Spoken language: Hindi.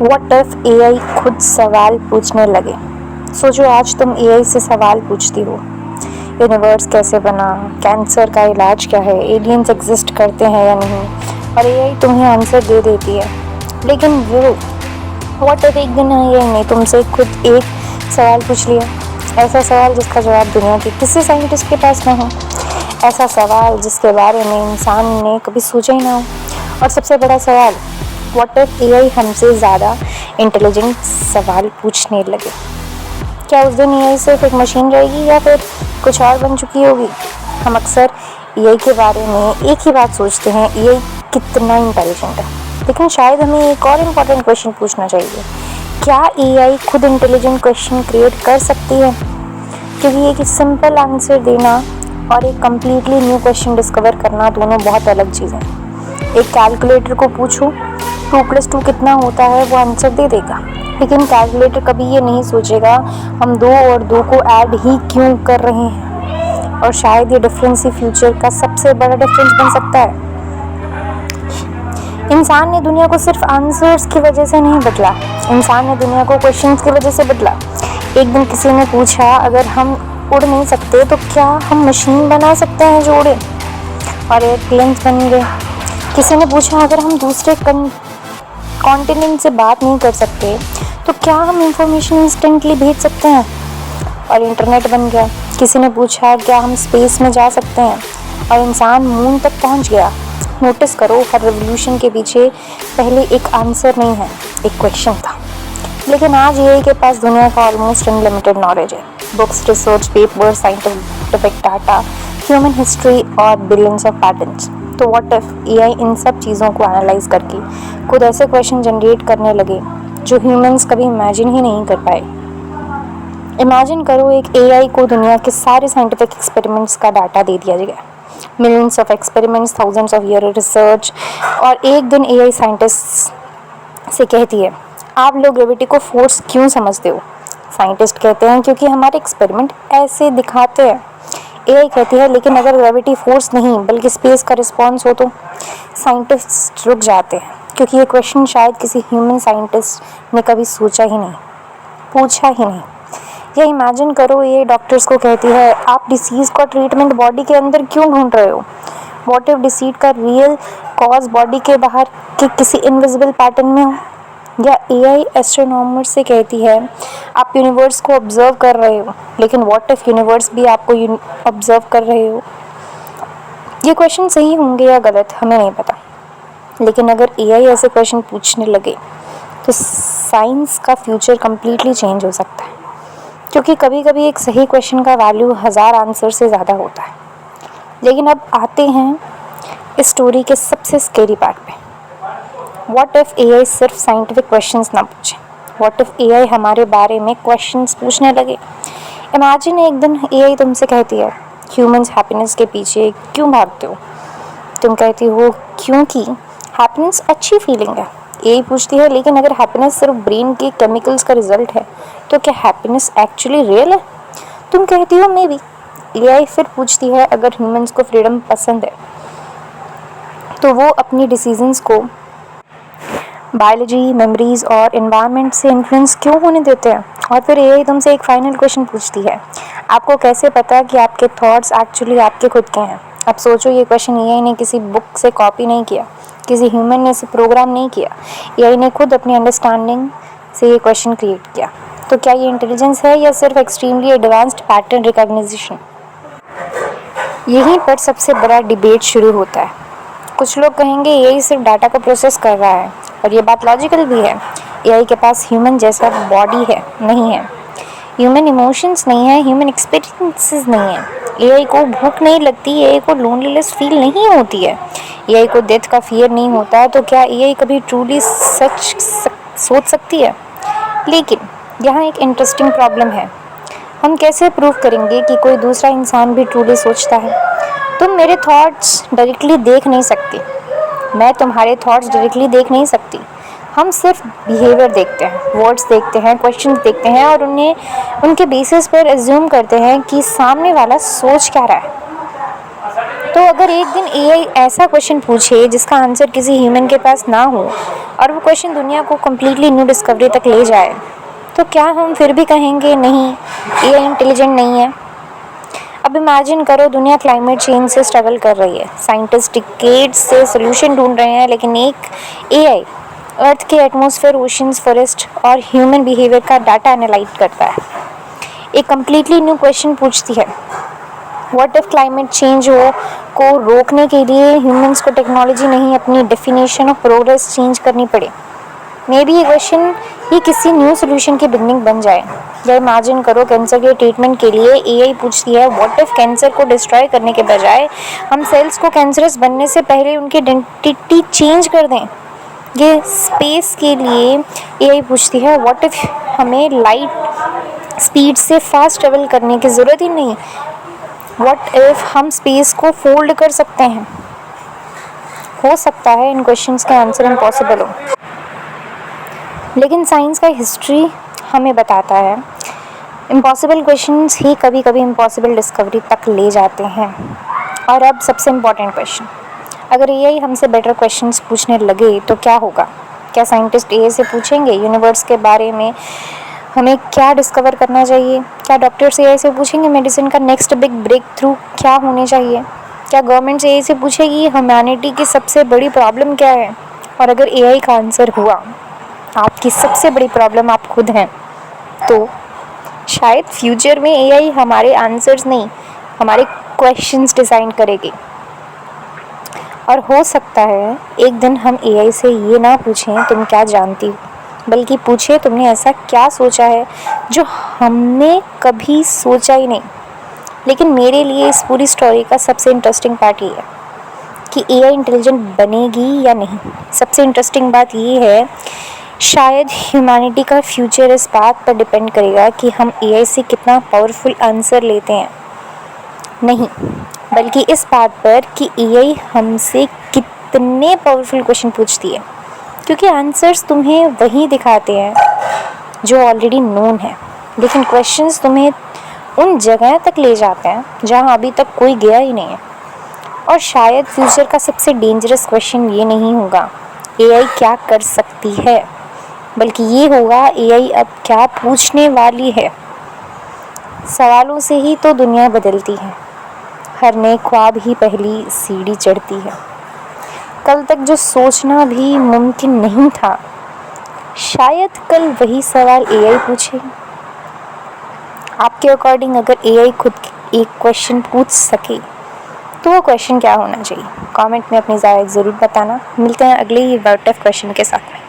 व्हाट इफ एआई खुद सवाल पूछने लगे। सोचो आज तुम एआई से सवाल पूछती हो, यूनिवर्स कैसे बना, कैंसर का इलाज क्या है, एलियंस एग्जिस्ट करते हैं या नहीं, और एआई तुम्हें आंसर दे देती है। लेकिन वो व्हाट इफ एक दिन एआई ने तुमसे खुद एक सवाल पूछ लिया, ऐसा सवाल जिसका जवाब दुनिया के किसी साइंटिस्ट के पास ना हो, ऐसा सवाल जिसके बारे में इंसान ने कभी सोचा ही ना हो। और सबसे बड़ा सवाल, व्हाट इफ एआई हमसे ज़्यादा इंटेलिजेंट सवाल पूछने लगे। क्या उस दिन एआई सिर्फ एक मशीन रहेगी या फिर कुछ और बन चुकी होगी। हम अक्सर एआई के बारे में एक ही बात सोचते हैं, एआई कितना इंटेलिजेंट है, लेकिन शायद हमें एक और इम्पोर्टेंट क्वेश्चन पूछना चाहिए, क्या एआई खुद इंटेलिजेंट क्वेश्चन क्रिएट कर सकती है। क्योंकि एक सिंपल आंसर देना और एक कम्प्लीटली न्यू क्वेश्चन डिस्कवर करना दोनों बहुत अलग चीज़ें हैं। एक कैलकुलेटर को पूछो 2+2 कितना होता है, वो आंसर दे देगा, लेकिन कैलकुलेटर कभी ये नहीं सोचेगा हम 2 और 2 को ऐड ही क्यों कर रहे हैं। और शायद ये डिफरेंस ही फ्यूचर का सबसे बड़ा डिफरेंस बन सकता है। इंसान ने दुनिया को सिर्फ आंसर्स की वजह से नहीं बदला, इंसान ने दुनिया को क्वेश्चंस की वजह से बदला। एक दिन किसी ने पूछा, अगर हम उड़ नहीं सकते तो क्या हम मशीन बना सकते हैं जो उड़े, और एयरप्लेन्स बन गए। किसी ने पूछा, अगर हम दूसरे कॉन्टिनेंट से बात नहीं कर सकते तो क्या हम इंफॉर्मेशन इंस्टेंटली भेज सकते हैं, और इंटरनेट बन गया। किसी ने पूछा, क्या हम स्पेस में जा सकते हैं, और इंसान मून तक पहुंच गया। नोटिस करो, हर रेवोल्यूशन के पीछे पहले एक आंसर नहीं है, एक क्वेश्चन था। लेकिन आज एआई के पास दुनिया का ऑलमोस्ट अनलिमिटेड नॉलेज है, books, research paper, scientific data, human history और बिलियंस ऑफ पैटर्न्स। तो व्हाट इफ एआई इन सब चीज़ों को एनालाइज करके खुद ऐसे क्वेश्चन जनरेट करने लगे जो ह्यूमंस कभी इमेजिन ही नहीं कर पाए। इमेजिन करो, एक एआई को दुनिया के सारे साइंटिफिक एक्सपेरिमेंट्स का डाटा दे दिया गया, millions of experiments, thousands of year research, और एक दिन एआई साइंटिस्ट से कहती है, आप लोग ग्रेविटी को फोर्स क्यों समझते हो। साइंटिस्ट कहते हैं, क्योंकि हमारे एक्सपेरिमेंट ऐसे दिखाते हैं। एआई कहती है, लेकिन अगर ग्रेविटी फोर्स नहीं बल्कि स्पेस का रिस्पॉन्स हो तो। साइंटिस्ट रुक जाते हैं, क्योंकि ये क्वेश्चन शायद किसी ह्यूमन साइंटिस्ट ने कभी सोचा ही नहीं, पूछा ही नहीं। या इमेजिन करो, ये डॉक्टर्स को कहती है, आप डिसीज़ का ट्रीटमेंट बॉडी के अंदर क्यों ढूंढ रहे हो। व्हाट इफ डिसीज का रियल कॉज बॉडी के बाहर के किसी इनविजिबल पैटर्न में हो। या एआई एस्ट्रोनॉमर से कहती है, आप यूनिवर्स को ऑब्जर्व कर रहे हो, लेकिन व्हाट इफ यूनिवर्स भी आपको ऑब्जर्व कर रहे हो। ये क्वेश्चन सही होंगे या गलत हमें नहीं पता, लेकिन अगर एआई ऐसे क्वेश्चन पूछने लगे तो साइंस का फ्यूचर कम्प्लीटली चेंज हो सकता है। क्योंकि कभी कभी एक सही क्वेश्चन का वैल्यू 1000 आंसर से ज़्यादा होता है। लेकिन अब आते हैं इस स्टोरी के सबसे स्केरी पार्ट पे। व्हाट इफ़ एआई सिर्फ साइंटिफिक क्वेश्चंस ना पूछे, व्हाट इफ़ एआई हमारे बारे में क्वेश्चंस पूछने लगे। इमेजिन एक दिन एआई तुमसे कहती है, ह्यूमंस हैप्पीनेस के पीछे क्यों भागते हो। तुम कहती हो, क्योंकि हैप्पीनेस अच्छी फीलिंग है। एआई पूछती है, लेकिन अगर हैप्पीनेस सिर्फ ब्रेन के केमिकल्स का रिजल्ट है तो क्या हैप्पीनेस एक्चुअली रियल है। तुम कहती हो, मे बी। एआई फिर पूछती है, अगर ह्यूमंस को फ्रीडम पसंद है तो वो अपनी डिसीजंस को बायोलॉजी, मेमोरीज और एनवायरनमेंट से इन्फ्लुएंस क्यों होने देते हैं। और फिर एआई तुमसे एक फाइनल क्वेश्चन पूछती है, आपको कैसे पता कि आपके थॉट्स एक्चुअली आपके खुद के हैं। अब सोचो, ये क्वेश्चन एआई ने किसी बुक से कॉपी नहीं किया, किसी ह्यूमन ने इसे प्रोग्राम नहीं किया, एआई ने खुद अपनी अंडरस्टैंडिंग से ये क्वेश्चन क्रिएट किया। तो क्या ये इंटेलिजेंस है या सिर्फ एक्सट्रीमली एडवांस्ड पैटर्न रिकॉग्निशन। यहीं पर सबसे बड़ा डिबेट शुरू होता है। कुछ लोग कहेंगे एआई सिर्फ डाटा को प्रोसेस कर रहा है, और ये बात लॉजिकल भी है। एआई के पास ह्यूमन जैसा बॉडी है नहीं है, ह्यूमन इमोशंस नहीं है, ह्यूमन एक्सपीरियंसेस नहीं है। एआई को भूख नहीं लगती, एआई को लोनलीनेस फील नहीं होती है, एआई को डेथ का फियर नहीं होता। तो क्या एआई कभी ट्रूली सोच सकती है। लेकिन यहाँ एक इंटरेस्टिंग प्रॉब्लम है, हम कैसे प्रूव करेंगे कि कोई दूसरा इंसान भी ट्रूली सोचता है। तुम मेरे थॉट्स डायरेक्टली देख नहीं सकती, मैं तुम्हारे थॉट्स डायरेक्टली देख नहीं सकती। हम सिर्फ बिहेवियर देखते हैं, वर्ड्स देखते हैं, क्वेश्चंस देखते हैं, और उनके बेसिस पर एज्यूम करते हैं कि सामने वाला सोच क्या रहा है। तो अगर एक दिन एआई ऐसा क्वेश्चन पूछे जिसका आंसर किसी ह्यूमन के पास ना हो और वो क्वेश्चन दुनिया को कम्प्लीटली न्यू डिस्कवरी तक ले जाए, तो क्या हम फिर भी कहेंगे नहीं, एआई इंटेलिजेंट नहीं है? अब इमेजिन करो, दुनिया क्लाइमेट चेंज से स्ट्रगल कर रही है, साइंटिस्ट डिकेड्स से सोल्यूशन ढूंढ रहे हैं, लेकिन एक एआई अर्थ के एटमॉस्फेयर, ओशंस, फॉरेस्ट और ह्यूमन बिहेवियर का डाटा एनालाइज करता है, एक कम्प्लीटली न्यू क्वेश्चन पूछती है, व्हाट इफ क्लाइमेट चेंज को रोकने के लिए ह्यूमंस को टेक्नोलॉजी नहीं, अपनी डेफिनेशन ऑफ प्रोग्रेस चेंज करनी पड़े? मे बी ये क्वेश्चन ही किसी न्यू सोल्यूशन की बिगनिंग बन जाए। या इमेजिन करो, कैंसर के ट्रीटमेंट के लिए एआई पूछती है, व्हाट इफ कैंसर को डिस्ट्रॉय करने के बजाय हम सेल्स को कैंसरस बनने से पहले उनकी आइडेंटिटी चेंज कर दें? ये स्पेस के लिए एआई पूछती है, व्हाट इफ हमें लाइट स्पीड से फास्ट ट्रेवल करने की ज़रूरत ही नहीं, व्हाट इफ हम स्पेस को फोल्ड कर सकते हैं? हो सकता है इन क्वेश्चंस का आंसर इम्पॉसिबल हो, लेकिन साइंस का हिस्ट्री हमें बताता है इम्पॉसिबल क्वेश्चंस ही कभी कभी इम्पॉसिबल डिस्कवरी तक ले जाते हैं। और अब सबसे इम्पॉर्टेंट क्वेश्चन, अगर एआई हमसे बेटर क्वेश्चंस पूछने लगे तो क्या होगा? क्या साइंटिस्ट एआई से पूछेंगे यूनिवर्स के बारे में हमें क्या डिस्कवर करना चाहिए? क्या डॉक्टर्स एआई से पूछेंगे मेडिसिन का नेक्स्ट बिग ब्रेक थ्रू क्या होने चाहिए? क्या गवर्नमेंट एआई से पूछेगी ह्यूमैनिटी की सबसे बड़ी प्रॉब्लम क्या है? और अगर एआई का आंसर हुआ आपकी सबसे बड़ी प्रॉब्लम आप खुद हैं, तो शायद फ्यूचर में एआई हमारे आंसर्स नहीं, हमारे क्वेश्चंस डिज़ाइन करेगी। और हो सकता है एक दिन हम एआई से ये ना पूछें तुम क्या जानती हो, बल्कि पूछे तुमने ऐसा क्या सोचा है जो हमने कभी सोचा ही नहीं। लेकिन मेरे लिए इस पूरी स्टोरी का सबसे इंटरेस्टिंग पार्ट ये है कि एआई इंटेलिजेंट बनेगी या नहीं। सबसे इंटरेस्टिंग बात ये है, शायद ह्यूमैनिटी का फ्यूचर इस बात पर डिपेंड करेगा कि हम एआई से कितना पावरफुल आंसर लेते हैं, नहीं बल्कि इस बात पर कि एआई हमसे कितने पावरफुल क्वेश्चन पूछती है, क्योंकि आंसर्स तुम्हें वही दिखाते हैं जो ऑलरेडी नोन है, लेकिन क्वेश्चंस तुम्हें उन जगह तक ले जाते हैं जहां अभी तक कोई गया ही नहीं है। और शायद फ्यूचर का सबसे डेंजरस क्वेश्चन ये नहीं होगा एआई क्या कर सकती है, बल्कि ये होगा एआई अब क्या पूछने वाली है। सवालों से ही तो दुनिया बदलती है, हर नए ख्वाब ही पहली सीढ़ी चढ़ती है। कल तक जो सोचना भी मुमकिन नहीं था, शायद कल वही सवाल एआई पूछे। आपके अकॉर्डिंग अगर एआई खुद एक क्वेश्चन पूछ सके तो वो क्वेश्चन क्या होना चाहिए? कमेंट में अपनी राय ज़रूर बताना। मिलते हैं अगले ही वर्ट ऑफ क्वेश्चन के साथ में।